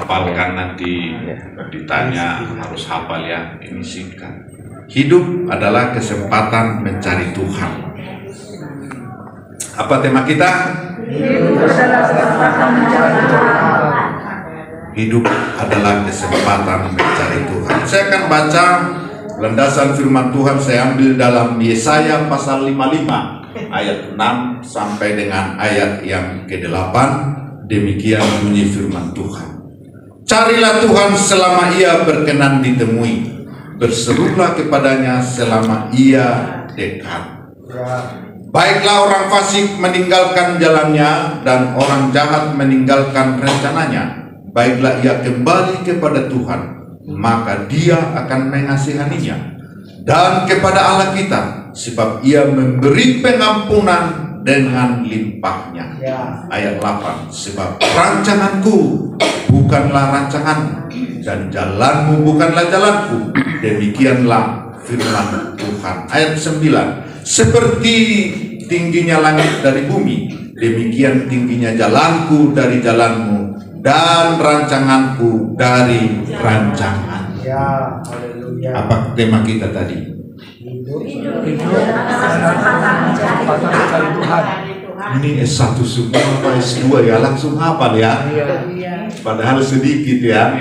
hafalkan, nanti ditanya harus hafal ya. Ini singkat. Hidup adalah kesempatan mencari Tuhan. Apa tema kita? Hidup adalah kesempatan mencari Tuhan. Saya akan baca landasan firman Tuhan. Saya ambil dalam Yesaya pasal 55 ayat 6 sampai dengan ayat yang ke-8. Demikian bunyi firman Tuhan. Carilah Tuhan selama ia berkenan ditemui, berserulah kepadanya selama ia dekat. Baiklah orang fasik meninggalkan jalannya dan orang jahat meninggalkan rencananya. Baiklah ia kembali kepada Tuhan, maka dia akan mengasihaninya, dan kepada Allah kita, sebab ia memberi pengampunan dengan limpahnya. Ayat 8, sebab rancanganku bukanlah rancanganmu, dan jalanmu bukanlah jalanku. Demikianlah firman Tuhan. Ayat 9, seperti tingginya langit dari bumi, demikian tingginya jalanku dari jalanmu, dan rancanganku dari rancangan. Apa tema kita tadi? Ini S1 semua apa S2 ya, langsung hafal ya. Padahal sedikit ya.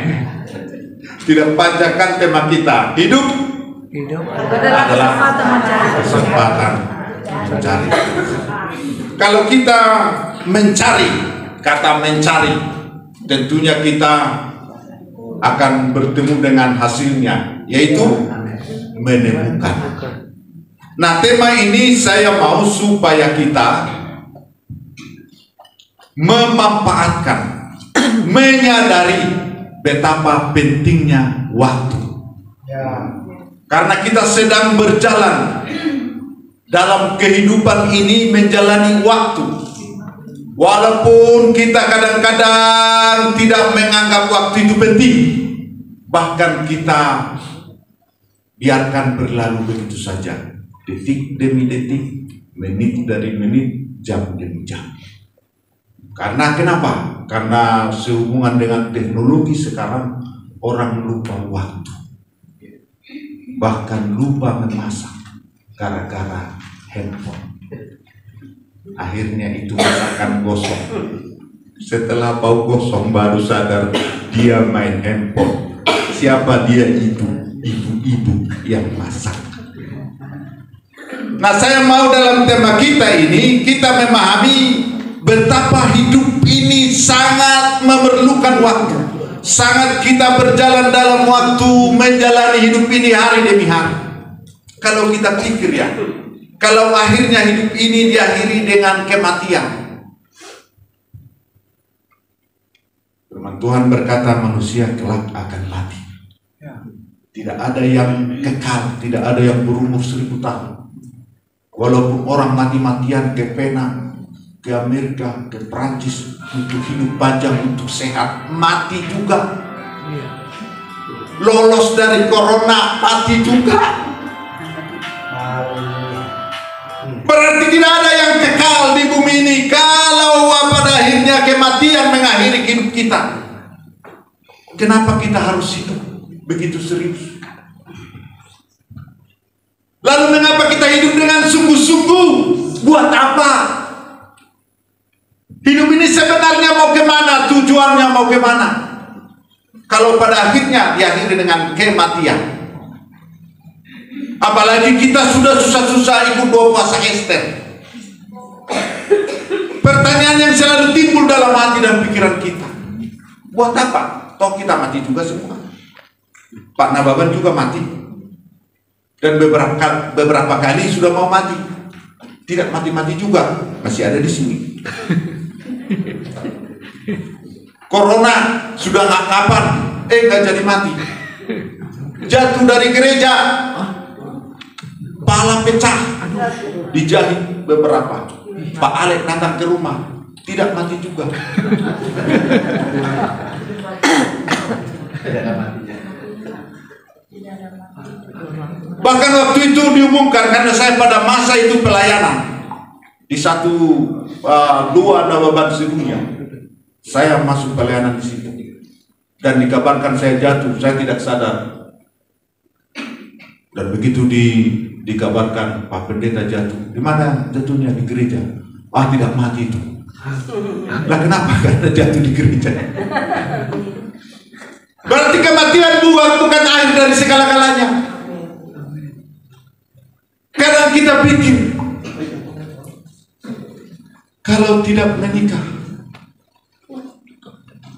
Tidak panjangkan tema kita. Hidup adalah kesempatan mencari. Kalau kita mencari, kata mencari, tentunya kita akan bertemu dengan hasilnya, yaitu menemukan. Nah, tema ini saya mau supaya kita memanfaatkan, menyadari betapa pentingnya waktu. Karena kita sedang berjalan dalam kehidupan ini menjalani waktu. Walaupun kita kadang-kadang tidak menganggap waktu itu penting, bahkan kita biarkan berlalu begitu saja, detik demi detik, menit dari menit, jam demi jam. Karena kenapa? Karena sehubungan dengan teknologi sekarang, orang lupa waktu, bahkan lupa memasak gara-gara handphone. Akhirnya itu masakan gosong. Setelah bau gosong baru sadar dia main handphone. Siapa dia itu? Ibu-ibu yang masak. Nah, saya mau dalam tema kita ini kita memahami betapa hidup ini sangat memerlukan waktu. Sangat kita berjalan dalam waktu, menjalani hidup ini hari demi hari. Kalau kita pikir ya, kalau akhirnya hidup ini diakhiri dengan kematian. Firman Tuhan berkata manusia kelak akan mati. Tidak ada yang kekal, tidak ada yang berumur 1000 tahun. Walaupun orang mati-matian ke Penang, ke Amerika, ke Prancis untuk hidup panjang, untuk sehat, mati juga. Lolos dari corona, mati juga. Berarti tidak ada yang kekal di bumi ini. Kalau pada akhirnya kematian mengakhiri hidup kita, kenapa kita harus hidup begitu serius? Lalu mengapa kita hidup dengan sungguh-sungguh? Buat apa? Hidup ini sebenarnya mau kemana? Tujuannya mau kemana? Kalau pada akhirnya diakhiri dengan kematian. Apalagi kita sudah susah-susah ikut 2 puasa Ester. Pertanyaan yang selalu timbul dalam hati dan pikiran kita, buat apa? Toh kita mati juga semua. Pak Nababan juga mati, dan beberapa kali sudah mau mati, tidak mati-mati juga, masih ada di sini. Corona sudah nggak kapan, nggak jadi mati. Jatuh dari gereja, pala pecah, dijahit beberapa. Pak Alek datang ke rumah, tidak mati juga. Bahkan waktu itu diumumkan, karena saya pada masa itu pelayanan di 1, 2 Nababan sedunia, saya masuk pelayanan di situ. dan dikabarkan saya jatuh, saya tidak sadar. Dan begitu dikabarkan Pak Pendeta jatuh, di mana jatuhnya? Di gereja. Ah, tidak mati itu. Lah kenapa? Karena jatuh di gereja. Berarti kematian bukan akhir dari segala-galanya. Kadang kita pikir kalau tidak menikah,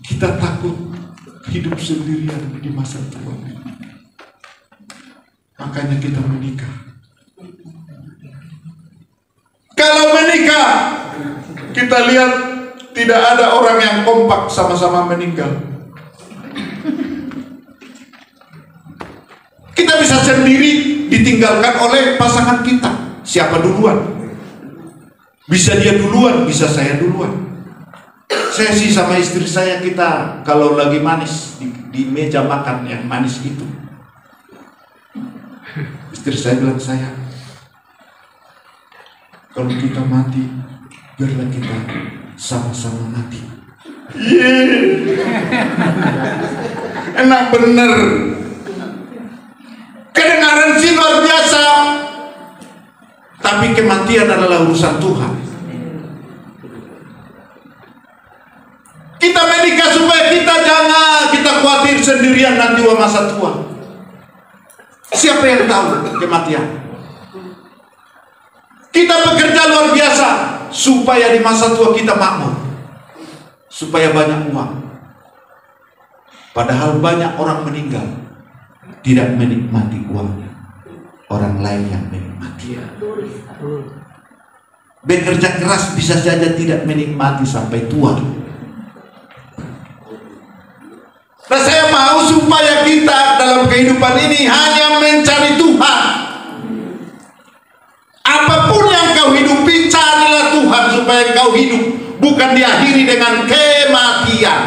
kita takut hidup sendirian di masa tua. Makanya kita menikah. Kalau menikah, kita lihat tidak ada orang yang kompak sama-sama meninggal. Kita bisa sendiri ditinggalkan oleh pasangan kita. Siapa duluan? Bisa dia duluan, bisa saya duluan. Saya sih sama istri saya, kita kalau lagi manis di meja makan yang manis itu, istri saya bilang, sayang, kalau kita mati, biarlah kita sama-sama mati. Enak bener. Kedengaran sih luar biasa, tapi kematian adalah urusan Tuhan. Kita menikah supaya kita khawatir sendirian nanti di masa tua. Siapa yang tahu kematian? Kita bekerja luar biasa supaya di masa tua kita makmur, supaya banyak uang. Padahal banyak orang meninggal tidak menikmati uangnya, orang lain yang menikmati. Bekerja keras bisa saja tidak menikmati sampai tua. Nah, saya mau supaya kita dalam kehidupan ini hanya mencari Tuhan. Apapun yang kau hidupi, carilah Tuhan supaya kau hidup, bukan diakhiri dengan kematian.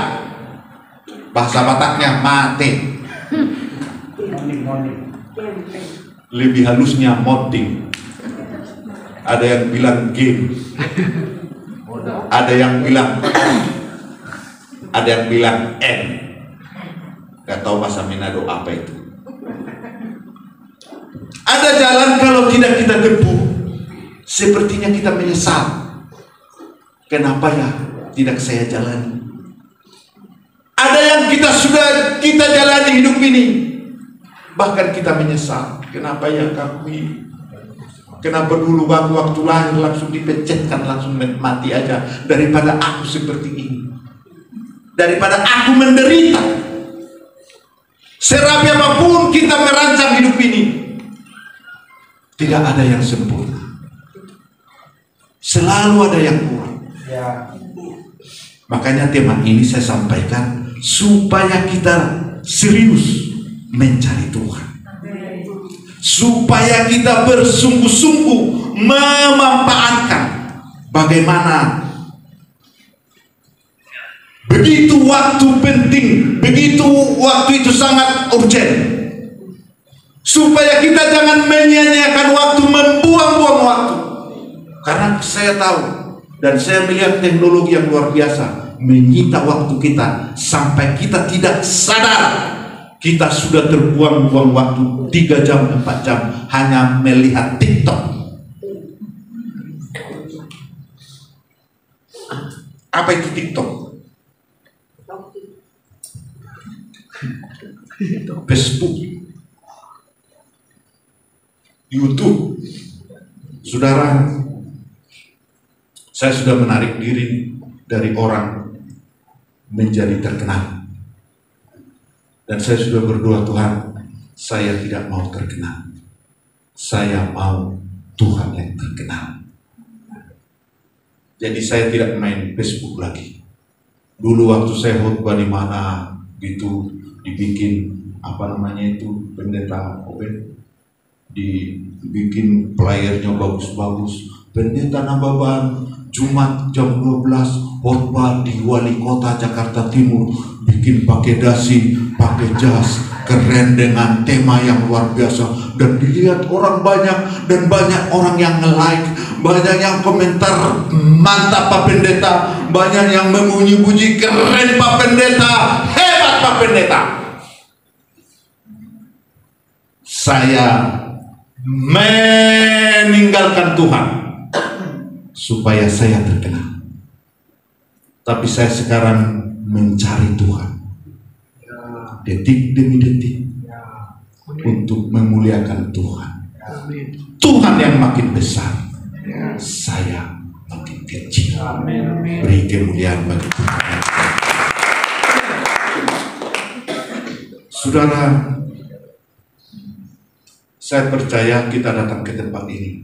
Bahasa Bataknya mati. Lebih halusnya modding. Ada yang bilang game, ada yang bilang N. Gak tahu bahasa Manado apa itu. Ada jalan kalau tidak kita tempuh, sepertinya kita menyesal. Kenapa ya tidak saya jalani? Ada yang sudah kita jalani hidup ini, bahkan kita menyesal. Kenapa ya kami? Kenapa dulu waktu lahir langsung dipencetkan, langsung mati aja, daripada aku seperti ini, daripada aku menderita. Serapi apapun kita merancang hidup ini, tidak ada yang sempurna. Selalu ada yang kurang. Makanya tema ini saya sampaikan supaya kita serius mencari Tuhan, supaya kita bersungguh-sungguh memanfaatkan bagaimana begitu waktu penting, begitu waktu itu sangat urgent, supaya kita jangan menyia-nyiakan waktu, membuang-buang waktu. Karena saya tahu dan saya melihat teknologi yang luar biasa menyita waktu kita sampai kita tidak sadar kita sudah terbuang-buang waktu 3 jam, 4 jam hanya melihat TikTok. Apa itu TikTok? Facebook, YouTube. Saudara, saya sudah menarik diri dari orang menjadi terkenal, dan saya sudah berdoa, Tuhan, saya tidak mau terkenal, saya mau Tuhan yang terkenal. Jadi saya tidak main Facebook lagi. Dulu waktu saya khotbah di mana gitu, dibikin pendeta Oben, dibikin playernya bagus-bagus, pendeta Nababan Jumat jam 12 khotbah di Wali Kota Jakarta Timur, bikin pakai dasi, pakai jas, keren dengan tema yang luar biasa, dan dilihat orang banyak, dan banyak orang yang nge-like, banyak yang komentar, mantap Pak Pendeta, banyak yang memuji-puji, keren Pak Pendeta, hebat Pak Pendeta, saya meninggalkan Tuhan supaya saya terkenal. Tapi saya sekarang mencari Tuhan detik demi detik untuk memuliakan Tuhan. Tuhan yang makin besar, saya makin kecil. Beri kemuliaan bagi Tuhan. Saudara, saya percaya kita datang ke tempat ini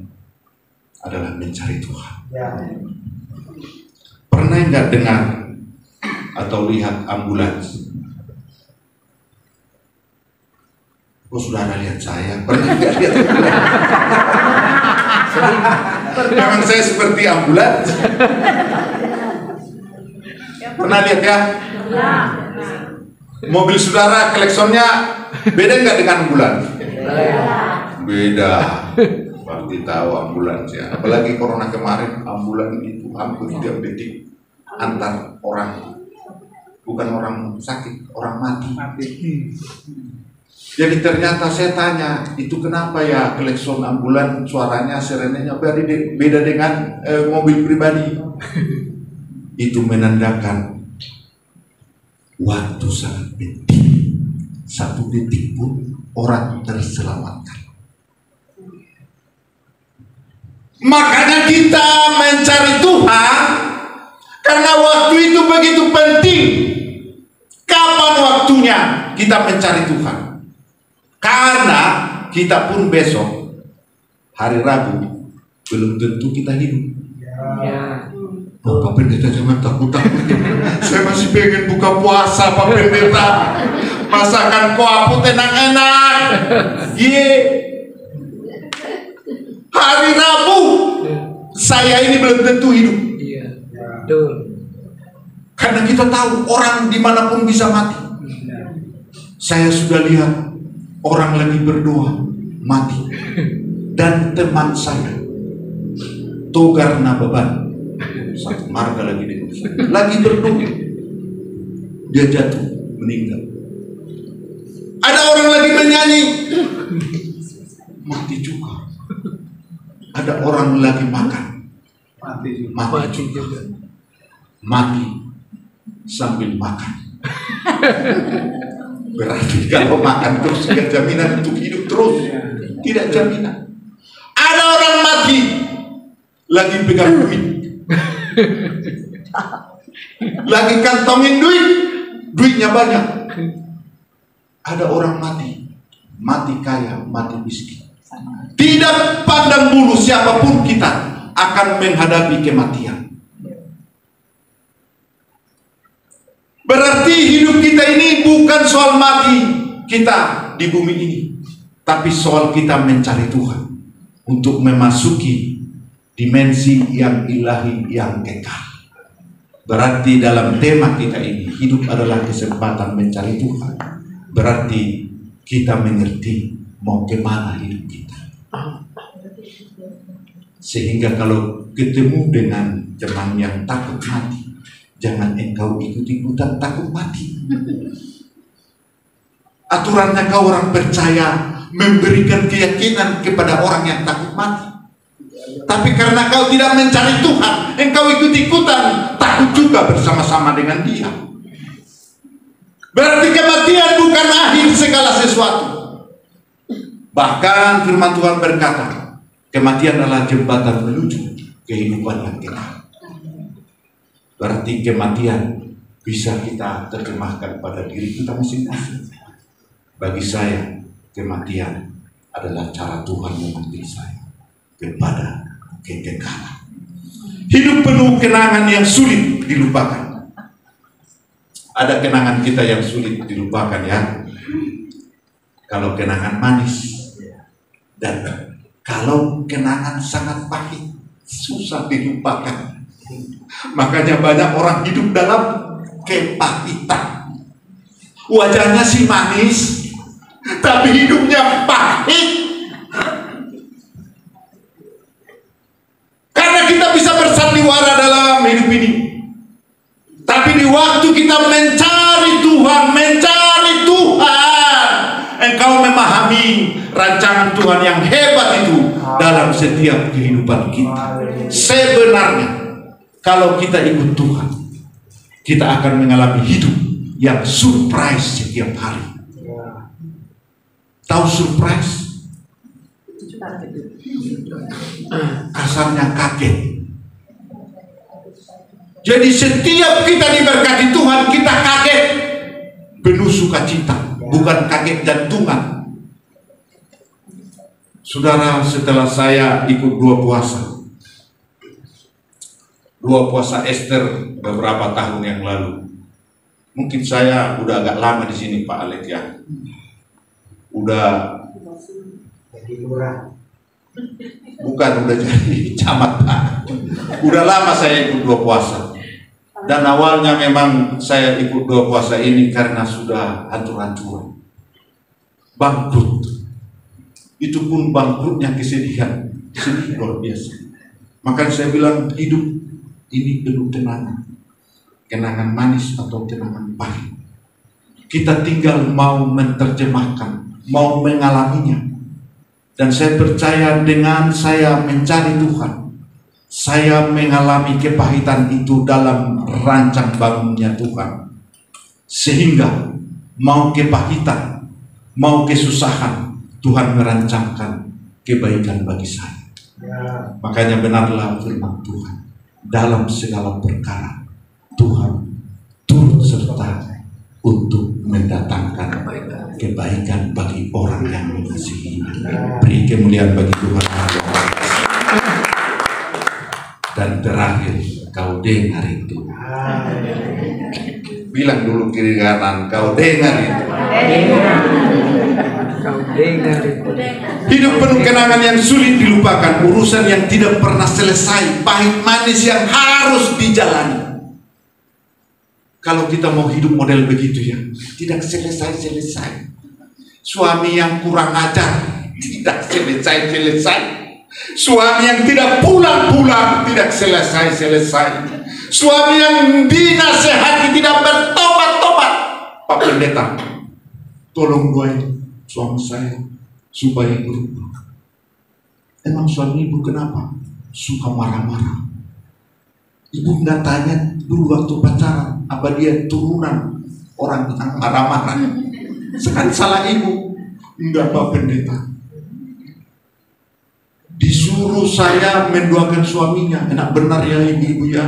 adalah mencari Tuhan. Pernah nggak dengar atau lihat ambulans? Oh, saudara lihat saya, pernah nggak lihat ambulans? Jangan saya seperti ambulans. Pernah lihat ya? Mobil saudara klaksonnya beda nggak dengan ambulans? Beda. Pasti tahu ambulans ya. Apalagi corona kemarin, ambulans itu hampir tiap detik antar orang, bukan orang sakit, orang mati. Jadi ternyata saya tanya, itu kenapa ya klakson ambulan suaranya, sirenenya beda dengan mobil pribadi? Itu menandakan waktu sangat penting. 1 detik pun orang terselamatkan. Makanya kita mencari Tuhan karena waktu itu begitu penting. Kapan waktunya kita mencari Tuhan? Karena kita pun besok hari Rabu belum tentu kita hidup. Oh, Pak Pendeta jangan takut-takut. Saya masih pengen buka puasa, Pak Pendeta. Masakan koapu enak-enak. Hari Rabu saya ini belum tentu hidup. Karena kita tahu orang dimanapun bisa mati. Saya sudah lihat orang lagi berdoa mati, dan teman saya Togar Nababan satu marga lagi berdoa, dia jatuh meninggal. Ada orang lagi menyanyi mati juga. Ada orang lagi makan mati juga. Mati sambil makan. Berarti kalau makan terus tidak jaminan untuk hidup terus, tidak jaminan. Ada orang mati lagi pegang duit, lagi kantongin duitnya banyak. Ada orang mati kaya, mati miskin. Tidak pandang bulu siapapun kita akan menghadapi kematian. Berarti hidup kita ini bukan soal mati kita di bumi ini, tapi soal kita mencari Tuhan untuk memasuki dimensi yang ilahi, yang kekal. Berarti dalam tema kita ini, hidup adalah kesempatan mencari Tuhan. Berarti kita mengerti mau kemana hidup kita. Sehingga kalau ketemu dengan teman yang takut mati, jangan engkau ikut-ikutan takut mati. Aturannya kau orang percaya memberikan keyakinan kepada orang yang takut mati. Tapi karena kau tidak mencari Tuhan, engkau ikut-ikutan takut juga bersama-sama dengan dia. Berarti kematian bukan akhir segala sesuatu. Bahkan firman Tuhan berkata, kematian adalah jembatan menuju kehidupan yang kekal. Berarti kematian bisa kita terjemahkan pada diri kita masing-masing. Bagi saya, kematian adalah cara Tuhan memanggil saya kepada kekekalan. Hidup penuh kenangan yang sulit dilupakan. Ada kenangan kita yang sulit dilupakan ya. Kalau kenangan manis, dan kalau kenangan sangat pahit, susah dilupakan. Makanya banyak orang hidup dalam kepahitan. Wajahnya sih manis, tapi hidupnya pahit. Karena kita bisa bersandiwara dalam hidup ini, tapi di waktu kita mencari Tuhan, mencari mau memahami rancangan Tuhan yang hebat itu dalam setiap kehidupan kita. Sebenarnya kalau kita ikut Tuhan, kita akan mengalami hidup yang surprise setiap hari. Tahu surprise? Kasarnya kaget. Jadi setiap kita diberkati Tuhan, kita kaget, penuh sukacita, bukan kaget jantungan. Saudara, setelah saya ikut dua puasa Ester beberapa tahun yang lalu, mungkin saya udah agak lama di sini Pak Alek ya, udah udah jadi camat Pak. Udah lama saya ikut dua puasa. Dan awalnya memang saya ikut dua puasa ini karena sudah hancur-hancuran, bangkrut. Itu pun bangkrutnya kesedihan, sedih luar biasa. Makanya saya bilang hidup ini penuh kenangan manis atau kenangan pahit. Kita tinggal mau menerjemahkan, mau mengalaminya. Dan saya percaya dengan saya mencari Tuhan, saya mengalami kepahitan itu dalam rancang bangunnya Tuhan. Sehingga mau kepahitan, mau kesusahan, Tuhan merancangkan kebaikan bagi saya. Makanya benarlah firman Tuhan, dalam segala perkara Tuhan turut serta untuk mendatangkan kebaikan bagi orang yang mengasihi. Beri kemuliaan bagi Tuhan. Dan terakhir, kau dengar itu. Bilang dulu kiri kanan, kau dengar itu. Hidup penuh kenangan yang sulit dilupakan, urusan yang tidak pernah selesai, pahit manis yang harus dijalani. Kalau kita mau hidup model begitu ya, tidak selesai-selesai. Suami yang kurang ajar, tidak selesai-selesai. Suami yang tidak pulang-pulang, tidak selesai-selesai. Suami yang dinasehati tidak bertobat-tobat. Pak Pendeta, tolong doain suami saya supaya berubah. Emang suami ibu kenapa? Suka marah-marah. Ibu nggak tanya dulu waktu pacaran, apa dia turunan orang yang marah-marah? Sekarang salah ibu. Enggak Pak Pendeta. Disuruh saya mendoakan suaminya, enak benar ya ibu-ibu ya,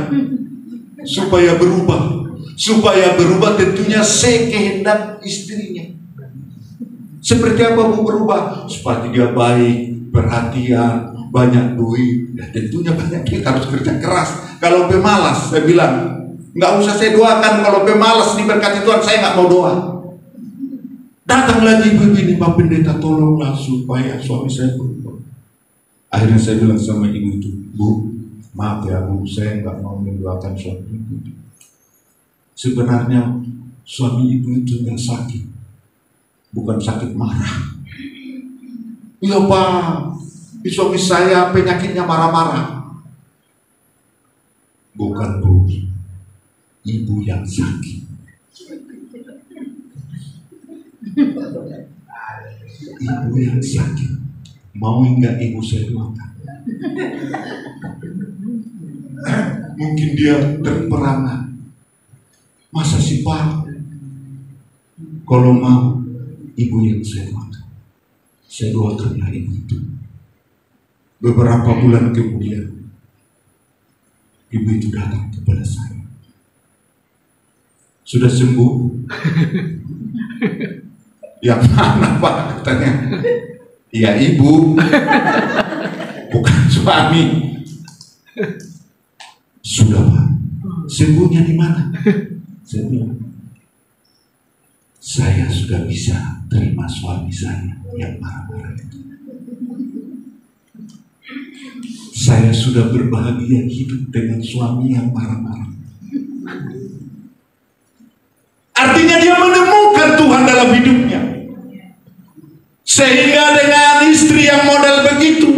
supaya berubah. Supaya berubah tentunya sekehendak istrinya. Seperti apa Bu berubah? Supaya dia baik, perhatian, banyak duit. Ya, tentunya banyak duit, harus kerja keras. Kalau pemalas, saya bilang, nggak usah saya doakan. Kalau pemalas diberkati Tuhan, saya nggak mau doa. Datang lagi begini, Pak Pendeta tolonglah supaya suami saya berubah. Akhirnya saya bilang sama ibu itu, Bu, maaf ya Bu, saya nggak mau mendoakan suami ibu. Sebenarnya suami ibu itu yang sakit, bukan sakit marah. Iya Pak, suami saya penyakitnya marah-marah. Bukan Bu, ibu yang sakit. Ibu yang sakit. Mau enggak ibu saya doakan? Mungkin dia terperangah. Masa sih Pak? Kalau mau, ibu yang saya doakan. Saya doakanlah ibu itu. Beberapa bulan kemudian, ibu itu datang kepada saya. Sudah sembuh? Yang mana Pak? Katanya. Ya ibu, bukan suami. Sudah Pak, sembuhnya di mana? Saya bilang, saya sudah bisa terima suami saya yang marah-marah itu. Saya sudah berbahagia hidup dengan suami yang marah-marah. Artinya dia menemukan Tuhan dalam hidupnya. Sehingga dengan istri yang model begitu,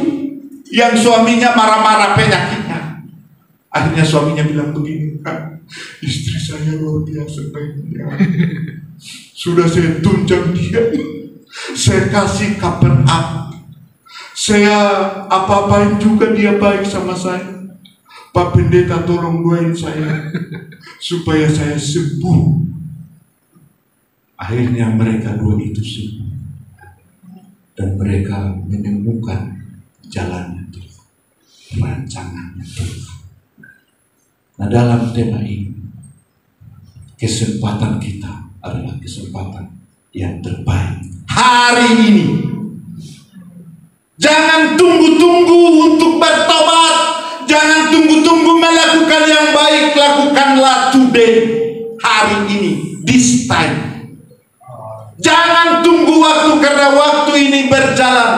yang suaminya marah-marah penyakitnya, akhirnya suaminya bilang begini, kan, istri saya luar biasa baiknya. Sudah saya tunjang dia, Saya kasih cover up. Saya apa-apain juga dia baik sama saya. Pak Pendeta tolong doain saya supaya saya sembuh. Akhirnya mereka dua itu sembuh. Dan mereka menemukan jalan Tuhan, rancangan Tuhan. Nah, dalam tema ini, kesempatan kita adalah kesempatan yang terbaik hari ini. Jangan tunggu-tunggu untuk bertobat. Jangan tunggu-tunggu melakukan yang baik. Lakukanlah today, hari ini, this time. Jangan tunggu waktu, karena waktu ini berjalan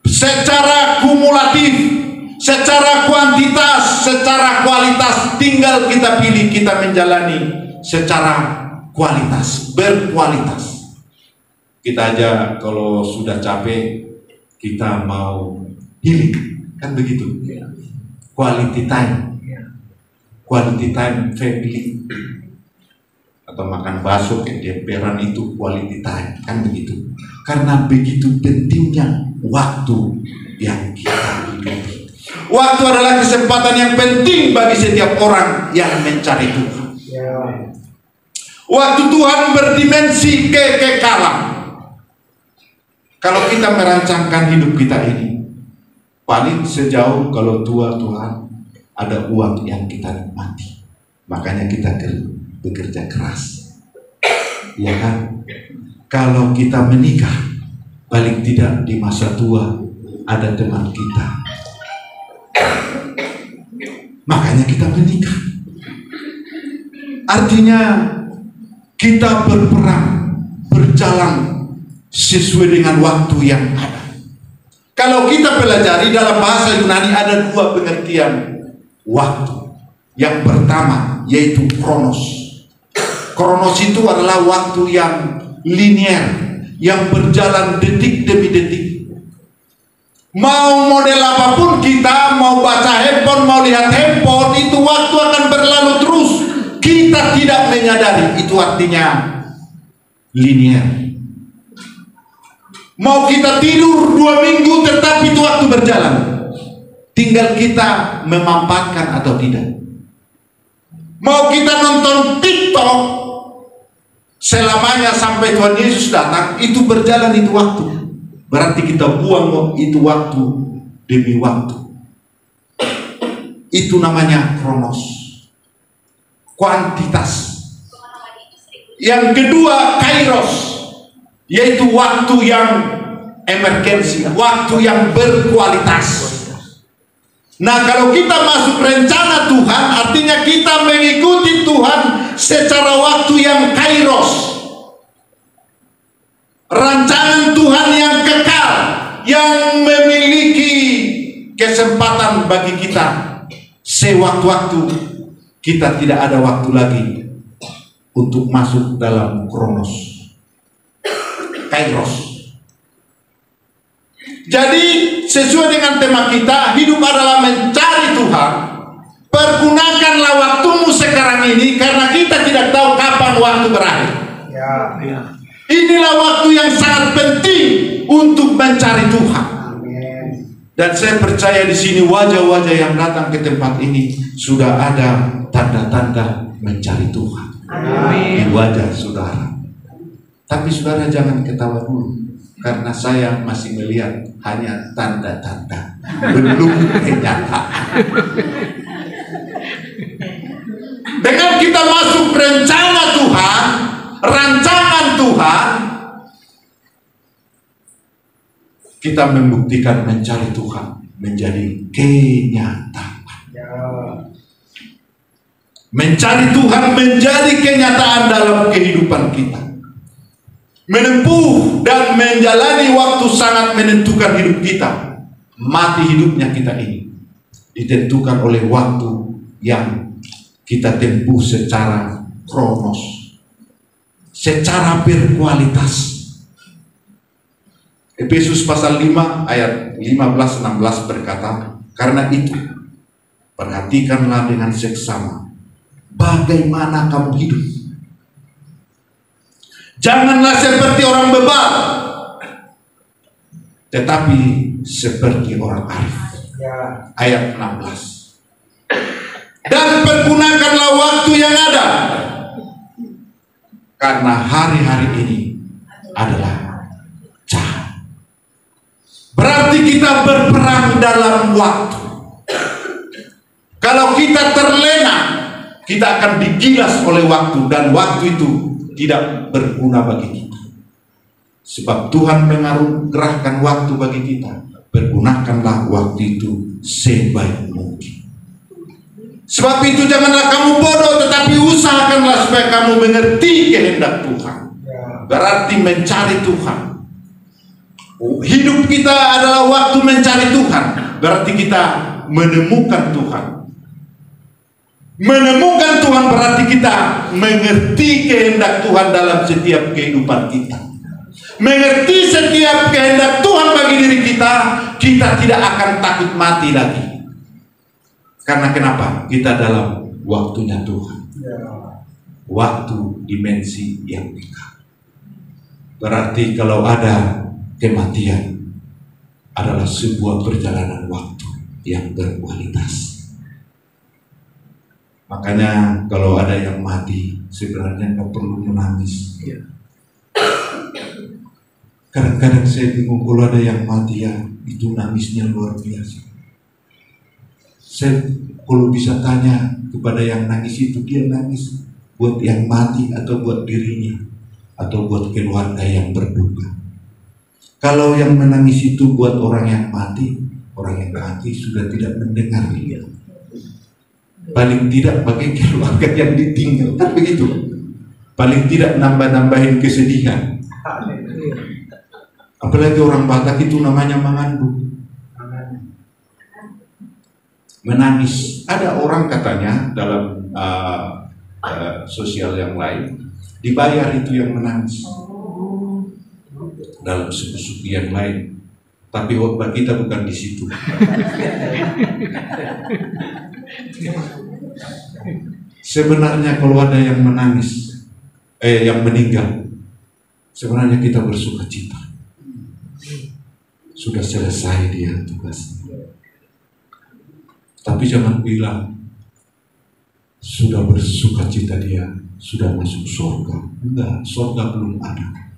secara kumulatif, secara kuantitas, secara kualitas. Tinggal kita pilih, kita menjalani secara kualitas, berkualitas. Kita aja kalau sudah capek, kita mau healing, kan begitu? Quality time, quality time family, atau makan bakso kayak demperan itu quality time, kan begitu? Karena begitu pentingnya waktu yang kita hidupi. Waktu adalah kesempatan yang penting bagi setiap orang yang mencari Tuhan. Waktu Tuhan berdimensi kekekalan. Kalau kita merancangkan hidup kita ini, paling sejauh kalau tua Tuhan ada uang yang kita nikmati. Makanya kita bekerja keras, ya kan? Kalau kita menikah, paling tidak di masa tua ada teman kita, makanya kita menikah. Artinya kita berperang, berjalan sesuai dengan waktu yang ada. Kalau kita pelajari dalam bahasa Yunani ada dua pengertian waktu. Yang pertama yaitu kronos. Kronos itu adalah waktu yang linier, yang berjalan detik demi detik. Mau model apapun kita, mau baca handphone, mau lihat handphone, itu waktu akan berlalu terus. Kita tidak menyadari, itu artinya linier. Mau kita tidur 2 minggu tetap itu waktu berjalan. Tinggal kita memanfaatkan atau tidak. Mau kita nonton TikTok selamanya sampai Tuhan Yesus datang, itu berjalan itu waktu. Berarti kita buang itu waktu demi waktu. Itu namanya kronos, kuantitas. Yang kedua kairos, yaitu waktu yang emergensi, waktu yang berkualitas. Nah, kalau kita masuk rencana Tuhan, artinya kita mengikuti Tuhan secara waktu yang kairos, rancangan Tuhan yang kekal, yang memiliki kesempatan bagi kita. Sewaktu-waktu kita tidak ada waktu lagi untuk masuk dalam kronos, kairos. Jadi sesuai dengan tema kita, hidup adalah mencari Tuhan. Pergunakanlah waktumu sekarang ini, karena kita tidak tahu kapan waktu berakhir. Inilah waktu yang sangat penting untuk mencari Tuhan. Dan saya percaya di sini wajah-wajah yang datang ke tempat ini sudah ada tanda-tanda mencari Tuhan di wajah saudara. Tapi saudara jangan ketawa dulu, karena saya masih melihat hanya tanda-tanda, belum kenyataan. Dengan kita masuk rencana Tuhan, rancangan Tuhan, kita membuktikan mencari Tuhan menjadi kenyataan. Mencari Tuhan menjadi kenyataan dalam kehidupan kita. Menempuh dan menjalani waktu sangat menentukan hidup kita. Mati hidupnya kita ini ditentukan oleh waktu yang kita tempuh secara kronos, secara berkualitas. Efesus pasal 5 ayat 15-16 berkata, karena itu perhatikanlah dengan seksama bagaimana kamu hidup. Janganlah seperti orang bebal, tetapi seperti orang arif. Ayat 16. Dan pergunakanlah waktu yang ada, karena hari-hari ini adalah jahat. Berarti kita berperang dalam waktu. Kalau kita terlena, kita akan digilas oleh waktu, dan waktu itu tidak berguna bagi kita. Sebab Tuhan mengarahkan waktu bagi kita. Pergunakanlah waktu itu sebaik mungkin. Sebab itu janganlah kamu bodoh, tetapi usahakanlah supaya kamu mengerti kehendak Tuhan. Berarti mencari Tuhan. Hidup kita adalah waktu mencari Tuhan. Berarti kita menemukan Tuhan. Menemukan Tuhan berarti kita mengerti kehendak Tuhan dalam setiap kehidupan kita. Mengerti setiap kehendak Tuhan bagi diri kita, kita tidak akan takut mati lagi. Karena kenapa? Kita dalam waktunya Tuhan. Waktu dimensi yang dekat. Berarti kalau ada kematian, adalah sebuah perjalanan waktu yang berkualitas. Makanya kalau ada yang mati, sebenarnya nggak perlu menangis. Kadang-kadang saya bingung kalau ada yang mati, ya itu nangisnya luar biasa. Saya kalau bisa tanya kepada yang nangis itu, dia nangis buat yang mati atau buat dirinya atau buat keluarga yang berduka. Kalau yang menangis itu buat orang yang mati sudah tidak mendengar dia. Paling tidak bagi keluarga yang ditinggal, kan begitu. Paling tidak nambah-nambahin kesedihan. Apalagi orang Batak itu namanya mengandung, menangis. Ada orang katanya dalam sosial yang lain, dibayar itu yang menangis. Dalam suku-suku yang lain, tapi khotbah kita bukan di situ. Sebenarnya kalau ada yang menangis, yang meninggal, sebenarnya kita bersuka cita. Sudah selesai dia tugasnya. Tapi jangan bilang sudah bersuka cita dia, sudah masuk surga. Enggak, surga belum ada.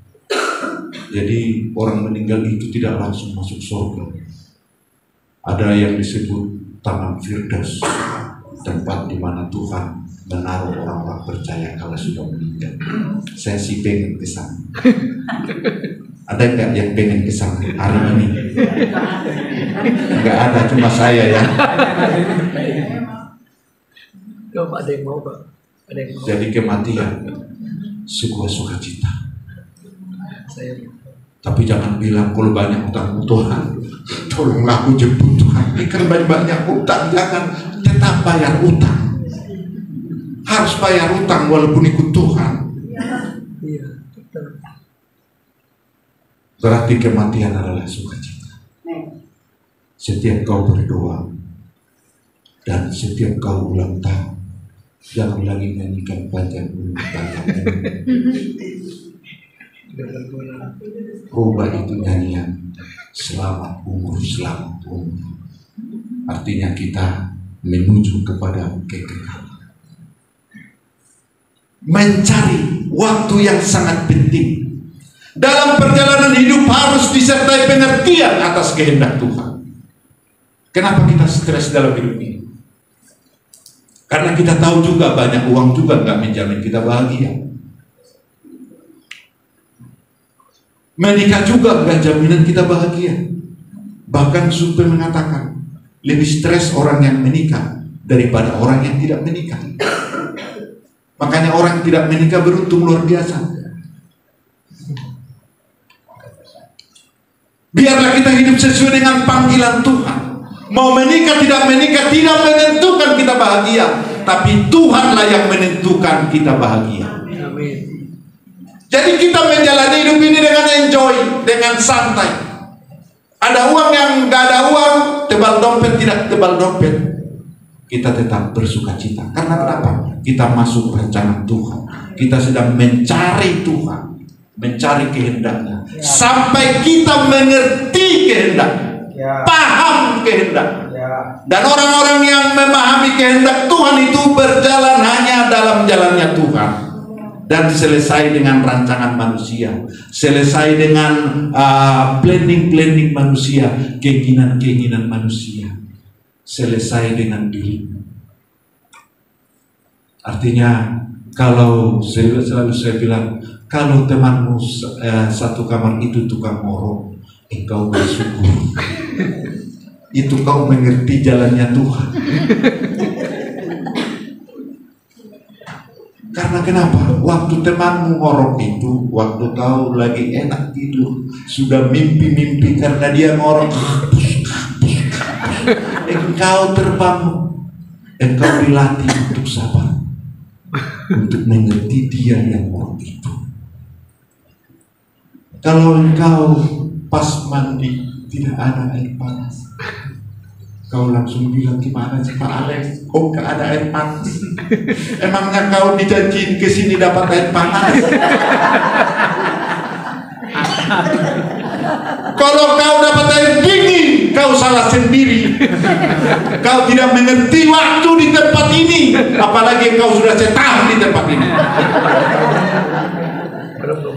Jadi orang meninggal itu tidak langsung masuk surga. Ada yang disebut Taman Firdaus, tempat di mana Tuhan menaruh orang-orang percaya kalau sudah meninggal. Saya sih pengen ke sana. Ada nggak yang pengen ke sana hari ini? Nggak ada, cuma saya ya. Ada yang mau, Pak. Ada yang mau. Jadi kematian sebuah sukacita. Tapi jangan bilang kalau banyak utang Tuhan, tolonglah aku jemput Tuhan. Kan banyak utang, jangan, tetap bayar utang. Harus bayar utang walaupun ikut Tuhan. Berarti kematian adalah sukacita. Setiap kau berdoa dan setiap kau ulang tahun, jangan lagi nyanyikan panjang umur. Rubah itu nyanyian selamat umur, selamat umur. Artinya kita menuju kepada kekekalan. Mencari waktu yang sangat penting. Dalam perjalanan hidup harus disertai pengertian atas kehendak Tuhan. Kenapa kita stres dalam hidup ini? Karena kita tahu juga banyak uang juga nggak menjamin kita bahagia. Menikah juga nggak jaminan kita bahagia. Bahkan Supe mengatakan lebih stres orang yang menikah daripada orang yang tidak menikah. Makanya orang yang tidak menikah beruntung luar biasa. Biarlah kita hidup sesuai dengan panggilan Tuhan. Mau menikah tidak menikah tidak menentukan kita bahagia, tapi Tuhanlah yang menentukan kita bahagia. Amin. Jadi kita menjalani hidup ini dengan enjoy, dengan santai. Ada uang yang nggak ada uang, tebal dompet tidak tebal dompet, kita tetap bersuka cita. Karena kenapa? Kita masuk rencana Tuhan. Kita sedang mencari Tuhan. mencari kehendaknya, sampai kita mengerti kehendaknya, paham kehendak. Dan orang-orang yang memahami kehendak Tuhan itu berjalan hanya dalam jalannya Tuhan, dan selesai dengan rancangan manusia, selesai dengan planning manusia, keinginan manusia, selesai dengan diri. Artinya, kalau selalu saya bilang, kalau temanmu satu kamar itu tukang ngorok, engkau bersyukur. Itu kau mengerti jalannya Tuhan. Karena kenapa? Waktu temanmu ngorok itu, waktu kau lagi enak tidur, sudah mimpi-mimpi karena dia ngorok, engkau terbangun, engkau dilatih untuk sabar, untuk mengerti dia yang ngorok itu. Kalau engkau pas mandi tidak ada air panas, kau langsung bilang, gimana sih Pak Alex? Oh, gak ada air panas. Emangnya kau dijanjiin ke sini dapat air panas? Kalau kau dapat air dingin, kau salah sendiri. Kau tidak mengerti waktu di tempat ini, apalagi kau sudah setahun di tempat ini.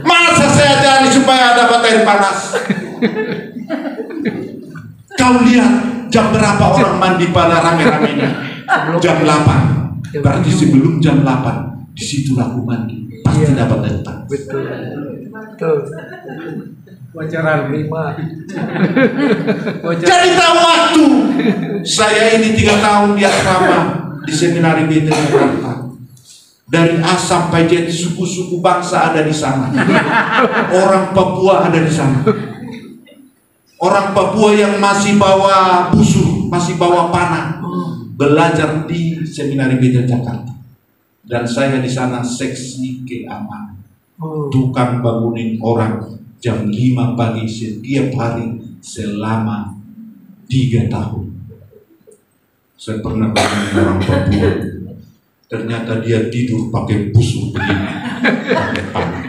Masa saya cari supaya dapat air panas? Kau lihat jam berapa orang mandi pada rame-ramenya? Jam 8. Berarti sebelum jam 8 disitulah aku mandi, pasti dapat air panas. Betul. Wajaran 5. Jadi tahu waktu. Saya ini 3 tahun di asrama di seminari BT Jakarta. Dari A sampai Z, suku-suku bangsa ada di sana. Orang Papua ada di sana. Orang Papua yang masih bawa busur, masih bawa panah, belajar di seminari BT Jakarta. Dan saya di sana seksi keamanan, tukang bangunin orang jam 5 pagi setiap hari selama 3 tahun. Saya pernah bangunin orang Papua, ternyata dia tidur pakai busur begini, pakai panah.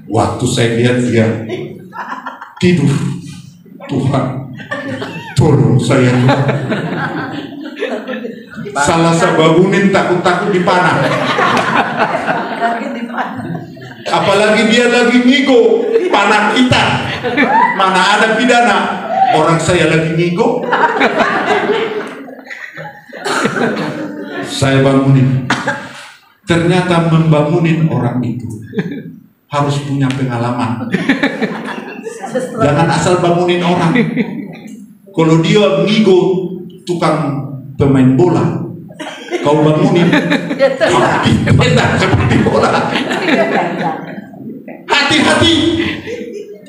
Waktu saya lihat dia tidur, Tuhan tolong saya. Salah saya bangunin takut-takut dipanah. Apalagi dia lagi ngigo, panah kita. Mana ada pidana, orang saya lagi ngigo. Saya bangunin. Ternyata membangunin orang itu harus punya pengalaman. Jangan asal bangunin orang. Kalau dia ngigo tukang pemain bola, kau bangunin, tendang seperti bola. Hati-hati.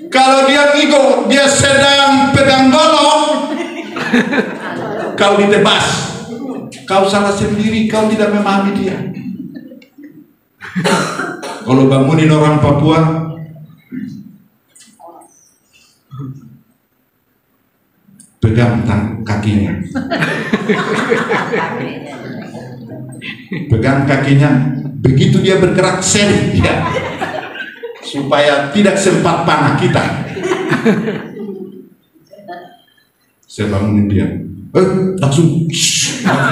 Kalau dia ngigo, dia sedang pegang golong, kau ditebas. Kau salah sendiri, kau tidak memahami dia. Kalau bangunin orang Papua, pegang kakinya, pegang kakinya, begitu dia bergerak seret dia, supaya tidak sempat panah kita. Saya bangunin dia, langsung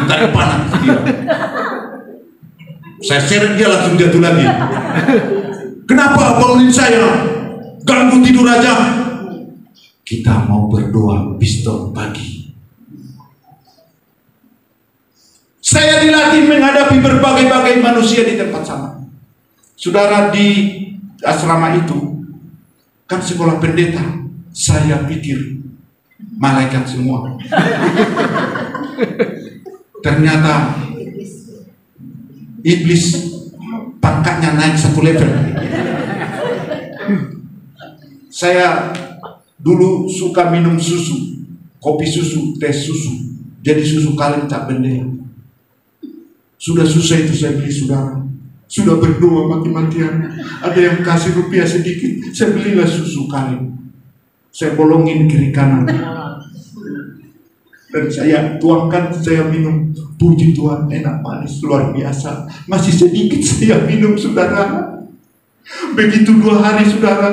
tarik panah dia. Saya seret dia, langsung jatuh lagi. Kenapa bangunin saya? Ganggu tidur aja. Kita mau berdoa pistol pagi. Saya dilatih menghadapi berbagai-bagai manusia di tempat sana. Saudara, di asrama itu kan sekolah pendeta. Saya pikir malaikat semua. Ternyata iblis pangkatnya naik 1 level. Saya dulu suka minum susu, kopi susu, teh susu, jadi susu kaleng tak bendera. Sudah susah itu saya beli, saudara. Sudah berdoa mati-matian. Ada yang kasih rupiah sedikit, saya belilah susu kaleng. Saya bolongin kiri kanan. Dan saya tuangkan, saya minum. puji Tuhan, enak manis luar biasa. Masih sedikit saya minum, saudara. Begitu 2 hari, saudara,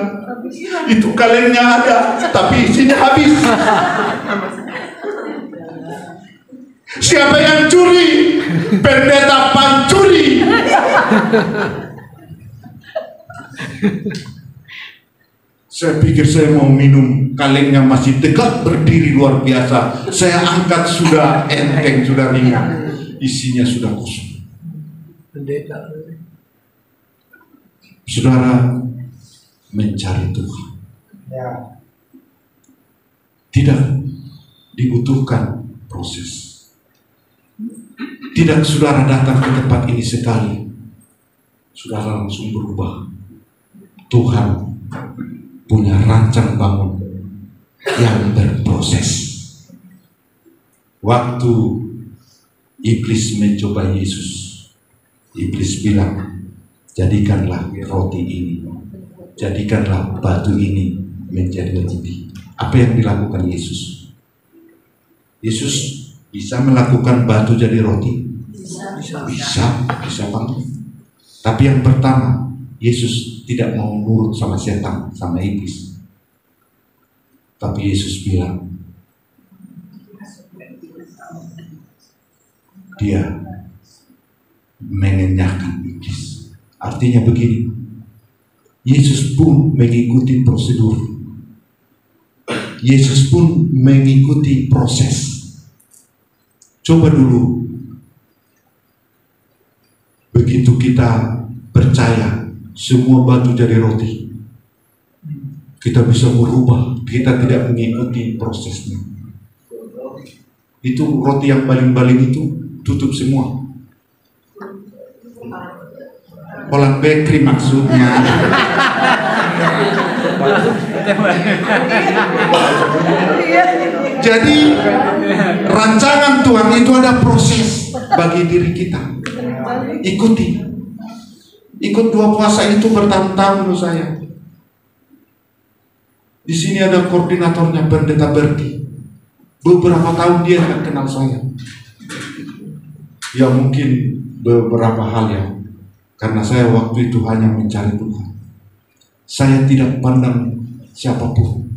itu kalennya ada, tapi isinya habis. Siapa yang curi? Pendeta pancuri. Saya pikir saya mau minum, kalengnya masih tegak berdiri luar biasa. Saya angkat, sudah enteng, sudah ringan. Isinya sudah kosong. Pendeta. Saudara mencari Tuhan. Tidak dibutuhkan proses. Tidak saudara datang ke tempat ini sekali, saudara langsung berubah. Tuhan punya rancang bangun yang berproses. Waktu iblis mencoba Yesus, iblis bilang, jadikanlah roti ini, jadikanlah batu ini menjadi roti. Apa yang dilakukan Yesus? Yesus bisa melakukan batu jadi roti? Bisa banget. Tapi yang pertama, Yesus tidak mau nurut sama setan, sama iblis. Tapi Yesus bilang, dia mengenyahkan iblis. Artinya begini, Yesus pun mengikuti prosedur. Yesus pun mengikuti proses. Coba dulu, begitu kita percaya semua batu jadi roti, kita bisa berubah, kita tidak mengikuti prosesnya. Itu roti yang baling-baling itu tutup semua. Polang bakery maksudnya. Jadi rancangan Tuhan itu ada proses bagi diri kita. Ikuti. Ikut 2 puasa itu bertahun-tahun loh saya. Di sini ada koordinatornya, Pendeta Berti. Beberapa tahun dia tidak kenal saya. Ya mungkin beberapa hal ya, karena saya waktu itu hanya mencari Tuhan. Saya tidak pandang siapapun.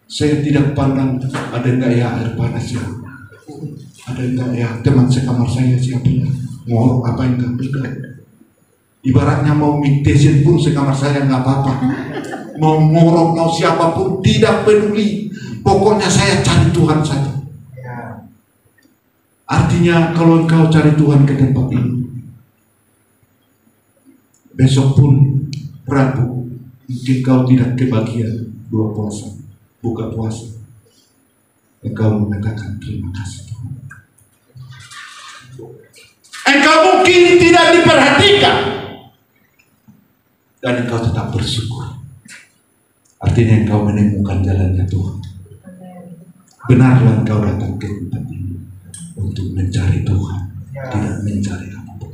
Saya tidak pandang ada enggak ya air panas ya, ada enggak ya teman sekamar saya siapa ya, ngorok apa enggak, tidak. Ibaratnya mau mitesin pun sekamar saya nggak apa-apa. Mau ngorok mau siapapun tidak peduli. Pokoknya saya cari Tuhan saja. Artinya kalau engkau cari Tuhan ke tempat ini, besok pun Rabu mungkin kau tidak kebagian 2 puasa, buka puasa, engkau mengatakan terima kasih Tuhan. Engkau mungkin tidak diperhatikan dan engkau tetap bersyukur. Artinya engkau menemukan jalannya Tuhan. Benarlah engkau datang ke tempat ini untuk mencari Tuhan, tidak mencari apapun.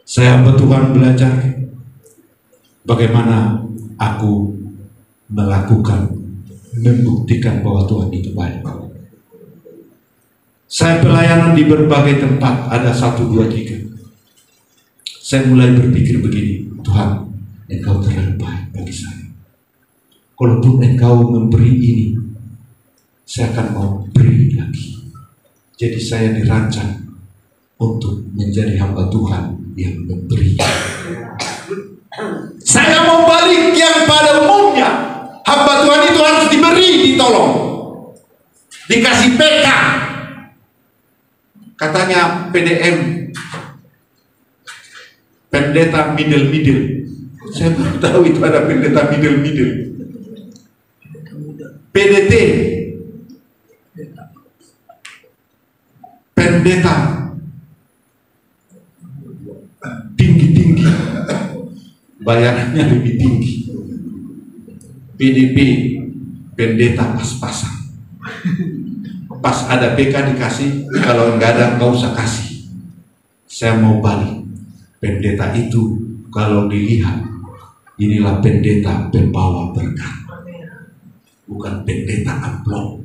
Saya Tuhan belajar bagaimana aku melakukan, membuktikan bahwa Tuhan itu baik. Saya pelayanan di berbagai tempat, ada 1, 2, 3. Saya mulai berpikir begini, Tuhan, Engkau terlalu baik bagi saya. Kalaupun Engkau memberi ini, saya akan mau beri lagi. Jadi saya dirancang untuk menjadi hamba Tuhan yang memberi. Saya mau balik yang pada umumnya. Hamba Tuhan itu harus diberi, ditolong, dikasih PK. Katanya PDM, pendeta middle. Saya baru tahu itu ada pendeta middle. PDT, pendeta tinggi, bayarannya lebih tinggi. PDP, pendeta pas-pasan. Pas ada PK dikasih, kalau nggak ada nggak usah kasih. Saya mau balik. Pendeta itu kalau dilihat, inilah pendeta pembawa berkat, bukan pendeta amplop.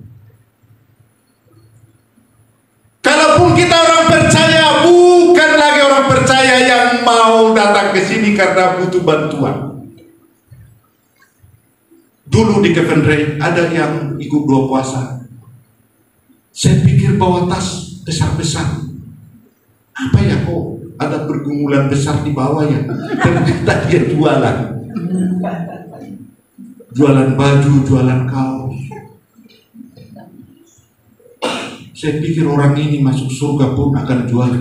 Walaupun kita orang percaya, bukan lagi orang percaya yang mau datang ke sini karena butuh bantuan. Dulu di Kevenray ada yang ikut 2 puasa. Saya pikir bawa tas besar-besar. Apa ya kok ada pergumulan besar di bawah ya? Ternyata dia jualan. Jualan baju, jualan kaos. Saya pikir orang ini masuk surga pun akan jual.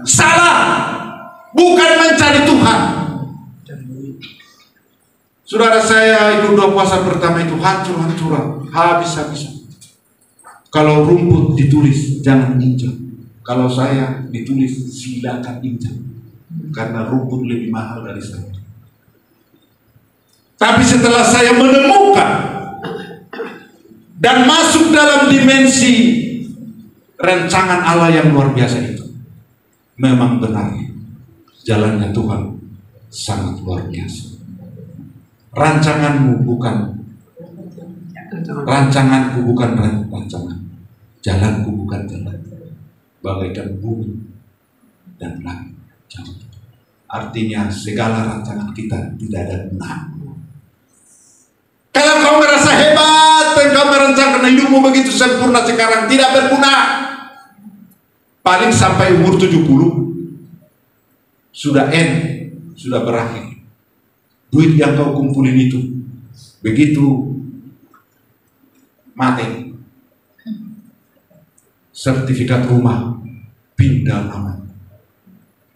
Salah, bukan mencari Tuhan. Saudara, saya ikut 2 puasa pertama itu hancur-hancuran, habis-habisan. Kalau rumput ditulis jangan injak, kalau saya ditulis silakan injak, karena rumput lebih mahal dari saya. Tapi setelah saya menemukan dan masuk dalam dimensi rancangan Allah yang luar biasa itu, memang benar jalannya Tuhan sangat luar biasa. Rancanganku bukan rancangan, jalanku bukan jalan, bagaikan bumi dan langit jauh. Artinya segala rancangan kita tidak ada benar. Kalau kau merasa hebat dan kau merencanakan hidupmu begitu sempurna sekarang, tidak berguna. Paling sampai umur 70 sudah sudah berakhir. Duit yang kau kumpulin itu begitu mati, sertifikat rumah pindah nama,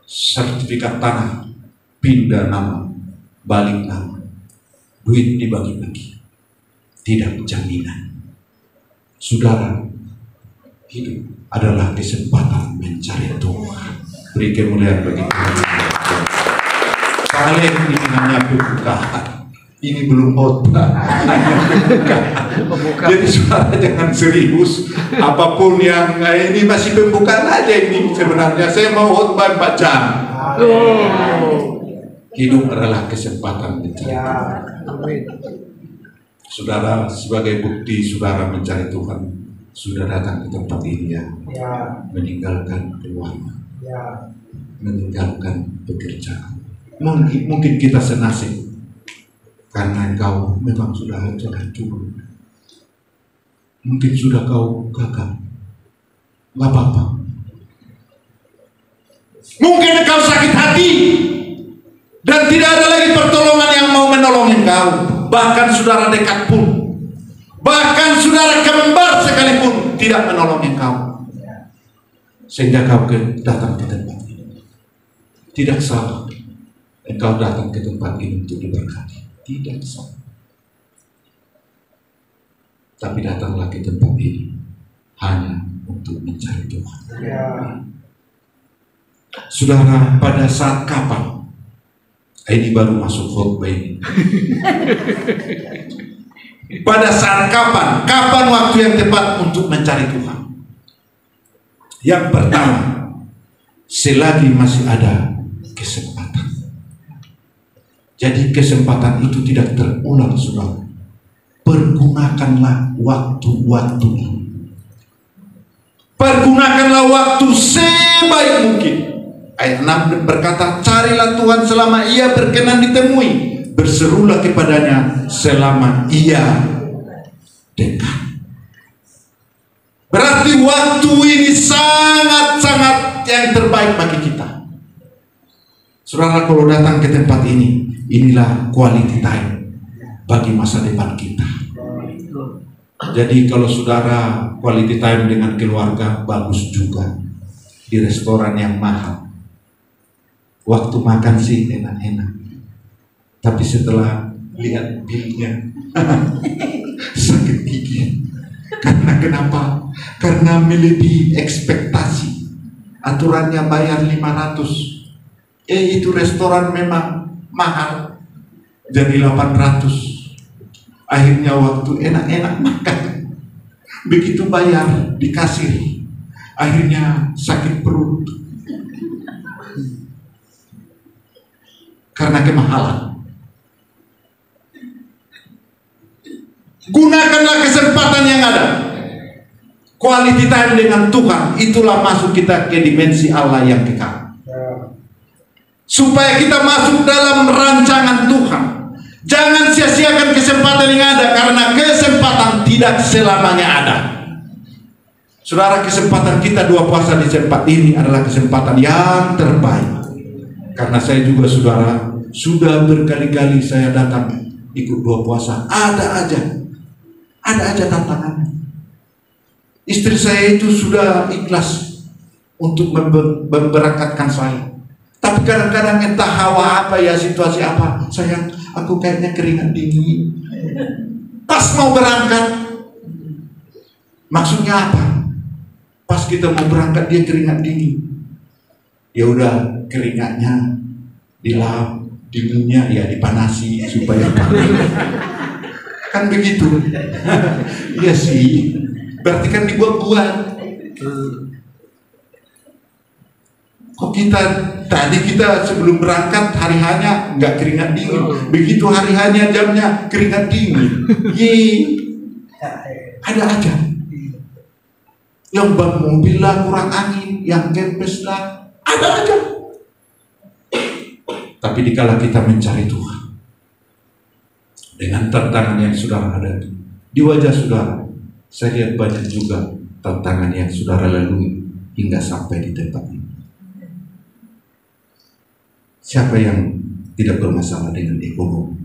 sertifikat tanah pindah nama, balik nama, duit dibagi-bagi, tidak jaminan. Saudara, hidup adalah kesempatan mencari Tuhan. Beri kemuliaan bagi Tuhan. Kalian ini hanya pembukaan, ini belum khotbah. Jadi saudara jangan serius. Apapun yang ini masih pembukaan aja ini sebenarnya. Saya mau khotbah 4 jam. Hidup adalah kesempatan mencari Tuhan. Saudara, sebagai bukti saudara mencari Tuhan, sudah datang ke tempat ini ya, meninggalkan keluarga, meninggalkan pekerjaan. Mungkin kita senasib karena engkau memang sudah hancur. Mungkin sudah kau gagal, nggak apa-apa. Mungkin engkau sakit hati dan tidak ada lagi pertolongan yang mau menolong engkau. Bahkan saudara dekat pun, bahkan saudara kembar sekalipun tidak menolong engkau, sehingga kau datang ke tempat ini. Tidak salah engkau datang ke tempat ini untuk diberkati, tidak salah. Tapi datanglah ke tempat ini hanya untuk mencari Tuhan. Saudara, pada saat kapan? Ini baru masuk khotbah ini. Pada saat kapan? Kapan waktu yang tepat untuk mencari Tuhan? Yang pertama, selagi masih ada kesempatan. Jadi kesempatan itu tidak terulang, saudara. Pergunakanlah waktu-waktu ini. Pergunakanlah waktu sebaik mungkin. Ayat 6 berkata, carilah Tuhan selama ia berkenan ditemui, berserulah kepadanya selama ia dekat. Berarti waktu ini sangat-sangat yang terbaik bagi kita. Saudara, kalau datang ke tempat ini, inilah quality time bagi masa depan kita. Jadi kalau saudara quality time dengan keluarga, bagus juga. Di restoran yang mahal, waktu makan sih enak-enak, tapi setelah lihat bilnya sakit gigi. Karena kenapa? Karena melebihi ekspektasi. Aturannya bayar 500, itu restoran memang mahal, jadi 800. Akhirnya waktu enak-enak makan, begitu bayar di kasir, akhirnya sakit perut karena kemahalan. Gunakanlah kesempatan yang ada. Quality time dengan Tuhan, itulah masuk kita ke dimensi Allah yang kekal. Supaya kita masuk dalam rancangan Tuhan. Jangan sia-siakan kesempatan yang ada, karena kesempatan tidak selamanya ada. Saudara, kesempatan kita 2 puasa di tempat ini adalah kesempatan yang terbaik. Karena saya juga, saudara, sudah berkali-kali saya datang ikut 2 puasa. Ada aja tantangannya. Istri saya itu sudah ikhlas untuk memberangkatkan saya. Tapi kadang-kadang entah hawa apa ya, situasi apa, sayang, aku kayaknya keringat dingin. Pas mau berangkat, maksudnya apa? Pas kita mau berangkat dia keringat dingin. Ya udah, keringatnya dilap, dinginnya ya dipanasi supaya panas. Kan begitu. Iya sih. Berarti kan dibuat-buat. Kok tadi kita sebelum berangkat hari hanya nggak keringat dingin, begitu hari hanya jamnya keringat dingin. Ada aja. Yang ban mobil lah kurang angin, yang kempes lah, ada aja. Tapi dikala kita mencari Tuhan dengan tantangan yang sudah ada di wajah saudara, saya lihat banyak juga tantangan yang saudara lalui hingga sampai di tempat ini. Siapa yang tidak bermasalah dengan ekonomi?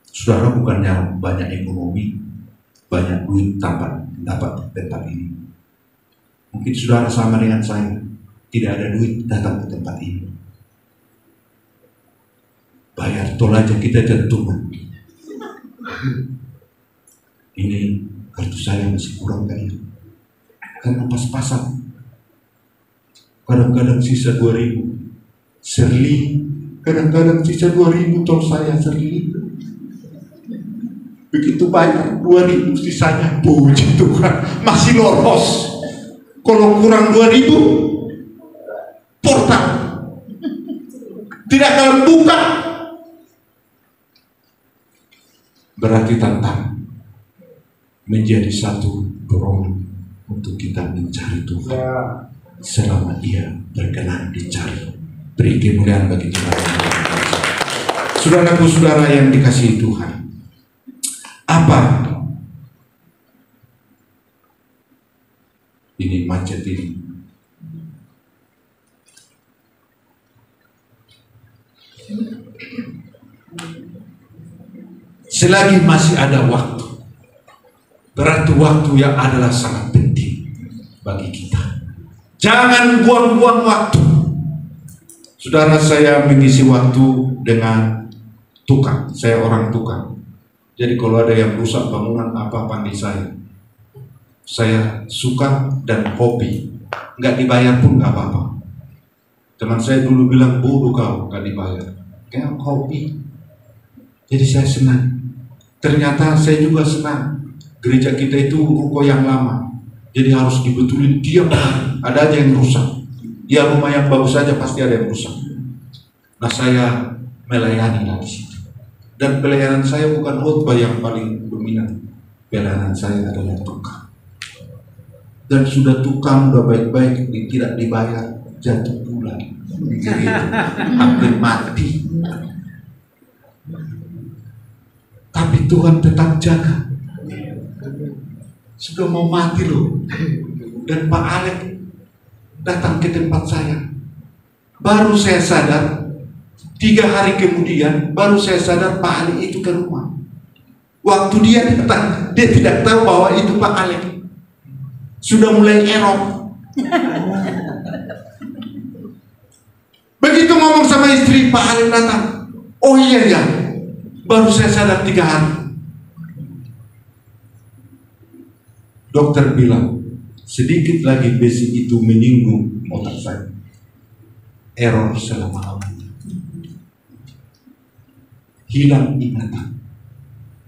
Saudara, bukannya banyak ekonomi, banyak duit dapat tempat ini. Mungkin saudara sama dengan saya, tidak ada duit datang ke tempat ini. Bayar tol aja kita jantungan. Ini kartu saya masih kurang kali, karena pas-pasan. Kadang-kadang sisa 2.000. Serli, kadang-kadang sisa 2.000 tol saya serli. Begitu banyak 2.000 sisanya, puji Tuhan masih lolos. Kalau kurang 2.000 portal tidak akan buka. Berarti tantang menjadi satu dorongan untuk kita mencari Tuhan selama Ia berkenan dicari. Beri kemuliaan bagi Tuhan. Saudaraku, saudara yang dikasihi Tuhan, apa ini macet ini? Selagi masih ada waktu, berarti waktu yang adalah sangat penting bagi kita. Jangan buang-buang waktu. Saudara, saya mengisi waktu dengan tukang. Saya orang tukang. Jadi kalau ada yang rusak bangunan apa, panggil saya. Saya suka dan hobi. Nggak dibayar pun nggak apa-apa. Teman saya dulu bilang, bodoh kau nggak dibayar. Kayak hobi. Jadi saya senang. Ternyata saya juga senang. Gereja kita itu ruko yang lama. Jadi harus dibetulin tiap hari. Ada aja yang rusak. Ya, rumah yang bagus saja pasti ada yang rusak. Nah, saya melayani di situ. Dan pelayanan saya bukan khotbah yang paling dominan. Pelayanan saya adalah tukang. Dan sudah tukang, udah baik-baik, tidak dibayar, jatuh bulan. Jadi hampir mati. Tapi Tuhan tetap jaga. Sudah mau mati loh. Dan Pak Alek datang ke tempat saya. Baru saya sadar, 3 hari kemudian baru saya sadar Pak Ali itu ke rumah. Waktu dia datang, dia tidak tahu bahwa itu Pak Ali. Sudah mulai error. Begitu ngomong sama istri, Pak Ali datang. Oh iya ya, baru saya sadar 3 hari. Dokter bilang, sedikit lagi besi itu menyinggung otak saya. Error selama-lamanya. Hilang ingatan.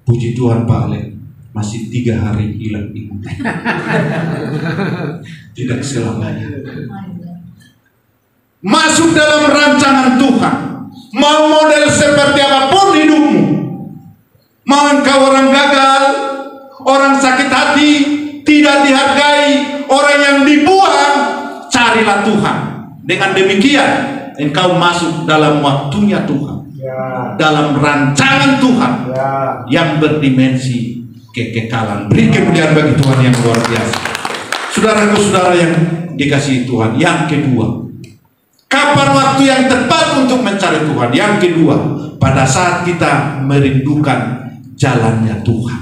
Puji Tuhan Pak Alek, masih 3 hari hilang ingatan. Tidak selamanya. Masuk dalam rancangan Tuhan. Mau model seperti apapun hidupmu, Mau engkau orang gagal, orang sakit hati, tidak dihargai, orang yang dibuang, carilah Tuhan. Dengan demikian engkau masuk dalam waktunya Tuhan, dalam rancangan Tuhan yang berdimensi kekekalan. Beri kemuliaan bagi Tuhan yang luar biasa. Saudara-saudara yang dikasihi Tuhan, yang kedua, kapan waktu yang tepat untuk mencari Tuhan? Yang kedua, pada saat kita merindukan jalannya Tuhan.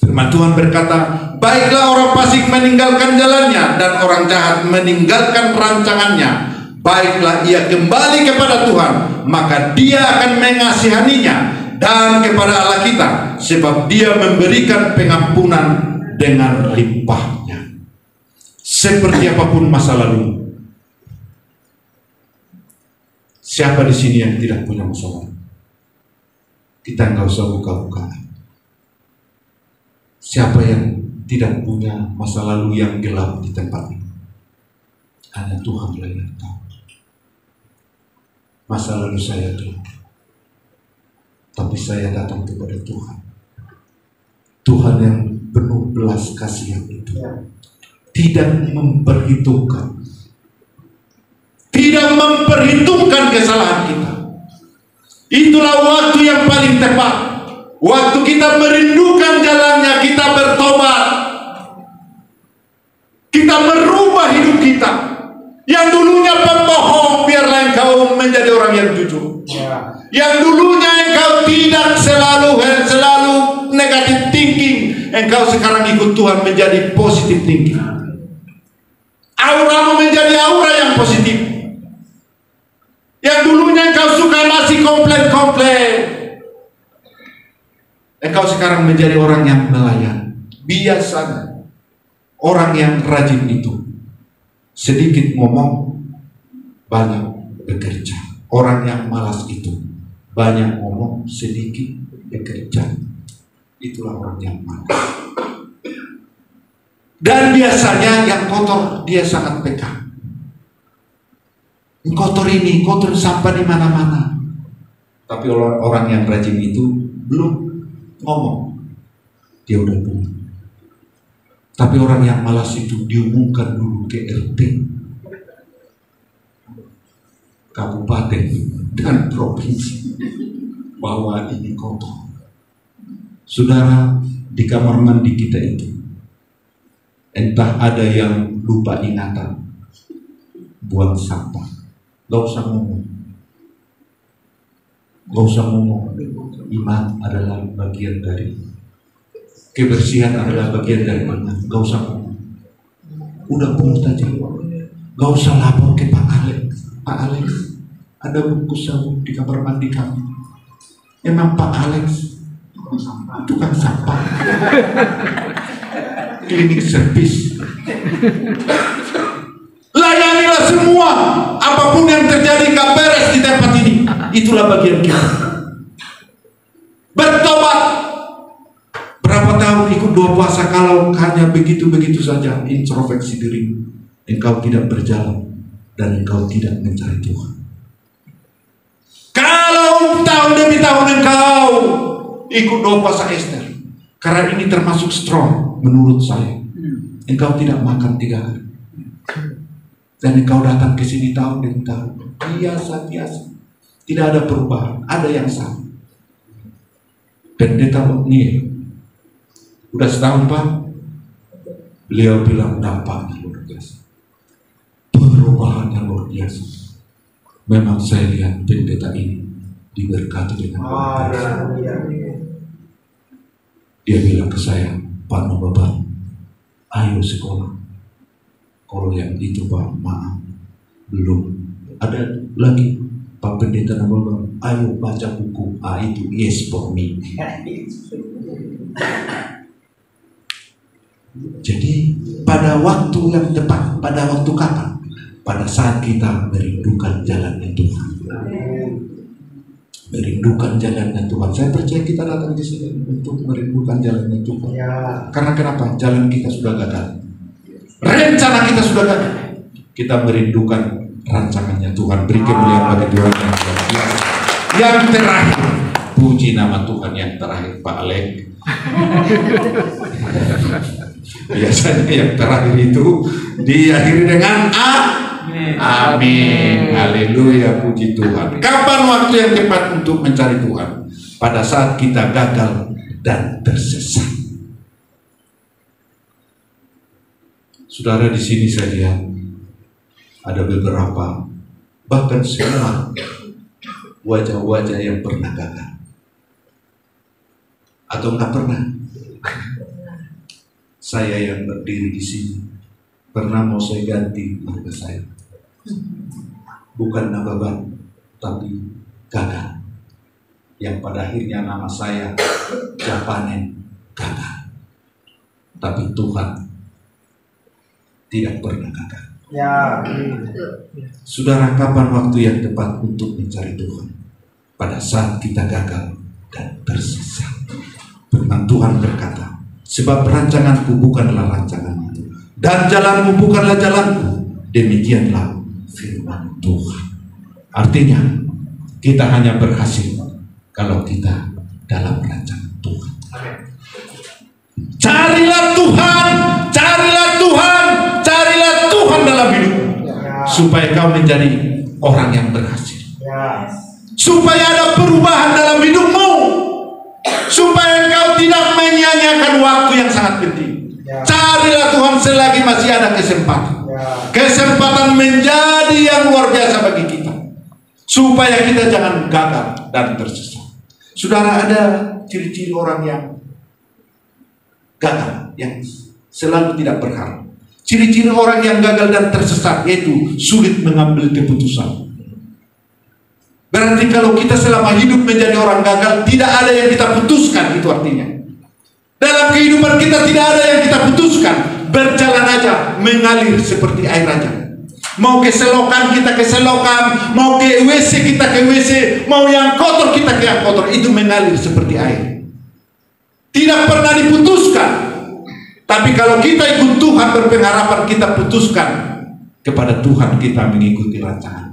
Firman Tuhan berkata, baiklah orang fasik meninggalkan jalannya dan orang jahat meninggalkan rancangannya. Baiklah ia kembali kepada Tuhan, maka dia akan mengasihaninya, dan kepada Allah kita, sebab dia memberikan pengampunan dengan limpahnya. Seperti apapun masa lalu, siapa di sini yang tidak punya masa lalu? Kita nggak usah buka-buka. Siapa yang tidak punya masa lalu yang gelap di tempat ini? Hanya Tuhan yang tahu. Masa lalu saya gelap, tapi saya datang kepada Tuhan. Tuhan yang penuh belas kasihan itu, tidak memperhitungkan kesalahan kita. Itulah waktu yang paling tepat, waktu kita merindukan jalannya, kita bertobat, kita merubah hidup kita. Yang dulunya pembohong, biarlah engkau menjadi orang yang jujur. Yang dulunya engkau tidak selalu negatif thinking, engkau sekarang ikut Tuhan menjadi positif thinking. Auramu menjadi aura yang positif. Yang dulunya engkau suka nasi komplain, engkau sekarang menjadi orang yang melayan. Biasanya orang yang rajin itu sedikit ngomong, banyak bekerja. Orang yang malas itu banyak ngomong, sedikit bekerja. Itulah orang yang malas. Dan biasanya yang kotor, dia sangat peka. Kotor ini, kotor sampah di mana-mana. Tapi orang yang rajin itu belum ngomong, dia udah punya. Tapi orang yang malas itu diumumkan dulu ke RT, kabupaten, dan provinsi bahwa ini kotor. Saudara, di kamar mandi kita itu, entah ada yang lupa ingatan buang sampah. Gak usah ngomong. Iman adalah bagian dari kebersihan, adalah bagian dari iman. Gak usah ngomong. Udah pungut aja. Gak usah lapor ke Pak Alex. Pak Alex, ada bungkus sabun di kamar mandi kami. Emang Pak Alex tukang sampah. Klinik servis. Layanilah semua. Apapun yang terjadi gak beres di tempat ini. Itulah bagian kita. Bertobat. Berapa tahun ikut doa puasa kalau hanya begitu-begitu saja, introspeksi diri, engkau tidak berjalan dan engkau tidak mencari Tuhan. Kalau tahun demi tahun engkau ikut doa puasa Esther, karena ini termasuk strong menurut saya, engkau tidak makan 3 hari. Dan engkau datang ke sini tahun demi tahun, biasa-biasa, tidak ada perubahan, ada yang sama. Pendeta Otniel, udah setahun Pak, beliau bilang dampaknya luar biasa, perubahannya luar biasa. Memang saya lihat pendeta ini diberkati dengan luar biasa. Dia bilang ke saya, Pak Nobaban, ayo sekolah. Kalau yang itu Pak, maaf, belum. Ada lagi Pak Pendeta Nobaban, ayo baca buku. Itu yes for me. Jadi pada waktu yang tepat, pada waktu kapan? Pada saat kita merindukan jalannya Tuhan. Merindukan jalannya Tuhan. Saya percaya kita datang di sini untuk merindukan jalannya Tuhan. Karena kenapa? Jalan kita sudah gagal. Rencana kita sudah gagal. Kita merindukan rancangannya Tuhan. Beri kemuliaan bagi Tuhan yang luar biasa. Yang terakhir, Puji nama Tuhan. Yang terakhir Pak Alek. Biasanya yang terakhir itu diakhiri dengan amin. Haleluya, puji Tuhan. Kapan waktu yang tepat untuk mencari Tuhan? Pada saat kita gagal dan tersesat. Saudara, di sini saya lihat ada beberapa, bahkan semua wajah-wajah yang pernah gagal atau nggak pernah. Saya yang berdiri di sini pernah mau saya ganti nama saya, bukan nama baru, tapi gagal. Yang pada akhirnya nama saya Japanen gagal. Tapi Tuhan tidak pernah gagal. Ya. Saudara, kapan waktu yang tepat untuk mencari Tuhan? Pada saat kita gagal dan tersesat. Firman Tuhan berkata, sebab rancanganku bukanlah rancanganmu, dan jalanmu bukanlah jalanku. Demikianlah firman Tuhan. Artinya, kita hanya berhasil kalau kita dalam rancangan Tuhan. Carilah Tuhan, carilah Tuhan, carilah Tuhan dalam hidupmu, supaya kau menjadi orang yang berhasil. Supaya ada perubahan dalam hidupmu, supaya engkau tidak menyia-nyiakan waktu yang sangat penting. Carilah Tuhan selagi masih ada kesempatan. Kesempatan menjadi yang luar biasa bagi kita, supaya kita jangan gagal dan tersesat. Saudara, ada ciri-ciri orang yang gagal, yang selalu tidak berharap. Ciri-ciri orang yang gagal dan tersesat yaitu sulit mengambil keputusan. Berarti kalau kita selama hidup menjadi orang gagal, tidak ada yang kita putuskan, itu artinya. Dalam kehidupan kita tidak ada yang kita putuskan, berjalan aja, mengalir seperti air aja. Mau ke selokan kita ke selokan, mau ke WC kita ke WC, mau yang kotor kita ke yang kotor, itu mengalir seperti air. Tidak pernah diputuskan. Tapi kalau kita ikut Tuhan, berpengharapan kita putuskan kepada Tuhan, kita mengikuti rancangan.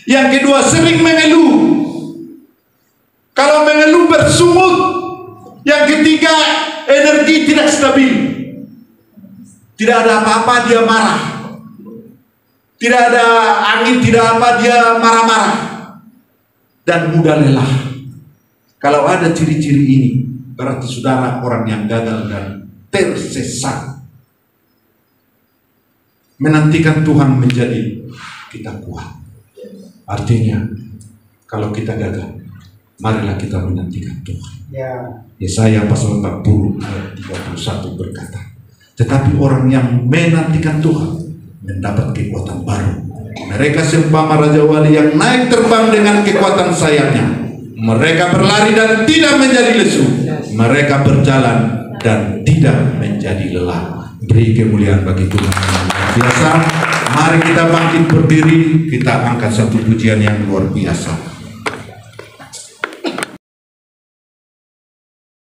Yang kedua, sering mengeluh. Kalau mengeluh bersungut. Yang ketiga, energi tidak stabil. Tidak ada apa-apa dia marah. Tidak ada angin, tidak apa dia marah-marah. Dan mudah lelah. Kalau ada ciri-ciri ini, berarti saudara orang yang gagal dan tersesat. Menantikan Tuhan menjadi kita kuat. Artinya, kalau kita gagal, marilah kita menantikan Tuhan. Yesaya pasal 40 ayat 31 berkata, tetapi orang yang menantikan Tuhan mendapat kekuatan baru. Mereka seumpama raja wali yang naik terbang dengan kekuatan sayapnya. Mereka berlari dan tidak menjadi lesu. Mereka berjalan dan tidak menjadi lelah. Beri kemuliaan bagi Tuhan yang luar biasa. Mari kita bangkit berdiri, kita angkat satu pujian yang luar biasa.